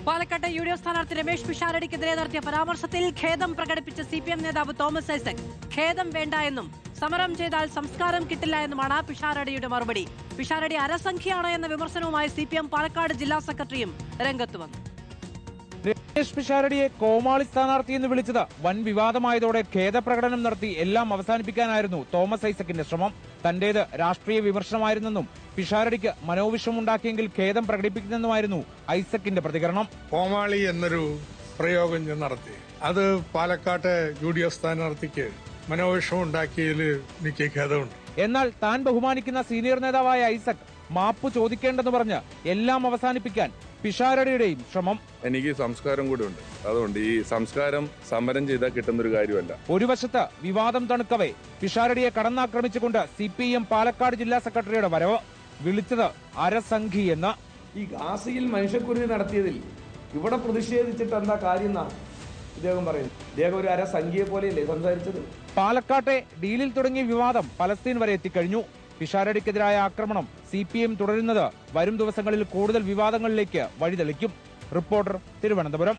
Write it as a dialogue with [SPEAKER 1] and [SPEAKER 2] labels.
[SPEAKER 1] പാലക്കാട്ടെ യുഡിഎഫ് സ്ഥാനാർത്ഥി രമേശ് പിഷാരടിക്കെതിരെ നടത്തിയ പരാമർശത്തിൽ ഖേദം പ്രകടിപ്പിച്ച സിപിഎം നേതാവ് തോമസ് ഐസക്. ഖേദം വേണ്ട എന്നും സമരം ചെയ്താൽ സംസ്കാരം കിട്ടില്ല എന്നുമാണ് പിഷാരടിയുടെ മറുപടി. പിഷാരടി അരസംഖ്യയാണ് എന്ന വിമർശനവുമായി സിപിഎം പാലക്കാട് ജില്ലാ സെക്രട്ടറിയും രംഗത്ത് വന്നു.
[SPEAKER 2] രമേശ് പിഷാരടിയെ കോമാളി സ്ഥാനാർത്ഥി എന്ന് വിളിച്ചത് വൻ വിവാദമായതോടെ ഖേദപ്രകടനം നടത്തി എല്ലാം അവസാനിപ്പിക്കാനായിരുന്നു തോമസ് ഐസക്കിന്റെ ശ്രമം. തന്റേത് രാഷ്ട്രീയ വിമർശനമായിരുന്നെന്നും പിഷാരടിക്ക് മനോവിഷമുണ്ടാക്കിയെങ്കിൽ ഖേദം പ്രകടിപ്പിക്കുന്നെന്നുമായിരുന്നു ഐസക്കിന്റെ പ്രതികരണം.
[SPEAKER 3] കോമാളി എന്നൊരു പ്രയോഗം ഞാൻ നടത്തി. അത് പാലക്കാട്ടെ UDF സ്ഥാനാർത്ഥിക്ക് മനോവിഷമം ഉണ്ടാക്കിയതിൽ എനിക്ക് ഖേദമുണ്ട്.
[SPEAKER 2] എന്നാൽ താൻ ബഹുമാനിക്കുന്ന സീനിയർ നേതാവായ ഐസക് മാപ്പ് ചോദിക്കേണ്ടെന്ന് പറഞ്ഞ് എല്ലാം അവസാനിപ്പിക്കാൻ പിഷാരടിയുടെയും ശ്രമം.
[SPEAKER 4] എനിക്ക് സംസ്കാരം കൂടി ഉണ്ട്, അതുകൊണ്ട് ഈ സംസ്കാരം സമരം ചെയ്താൽ കിട്ടുന്നൊരു കാര്യമല്ല.
[SPEAKER 2] ഒരു വശത്ത് വിവാദം തണുക്കവേ പിഷാരടിയെ കടന്നാക്രമിച്ചുകൊണ്ട് CPM പാലക്കാട് ജില്ലാ സെക്രട്ടറിയുടെ വരവ്. വിളിച്ചത് അരസംഖി എന്ന്.
[SPEAKER 5] ഈ ഗാസയിൽ മനുഷ്യക്കുരുതി നടത്തിയതിൽ ഇവിടെ പ്രതിഷേധിച്ചിട്ട് എന്താ കാര്യം എന്നാണ് ഇദ്ദേഹം പറയുന്നത്. ഇദ്ദേഹം ഒരു അരസംഖ്യയെ പോലെയല്ലേ സംസാരിച്ചത്.
[SPEAKER 2] പാലക്കാട്ടെ ഡീലിൽ തുടങ്ങിയ വിവാദം പലസ്തീൻ വരെ എത്തിക്കഴിഞ്ഞു. പിഷാരടിക്കെതിരായ ആക്രമണം CPM തുടരുന്നത് വരും ദിവസങ്ങളിൽ കൂടുതൽ വിവാദങ്ങളിലേക്ക് വഴിതെളിക്കും. റിപ്പോർട്ടർ, തിരുവനന്തപുരം.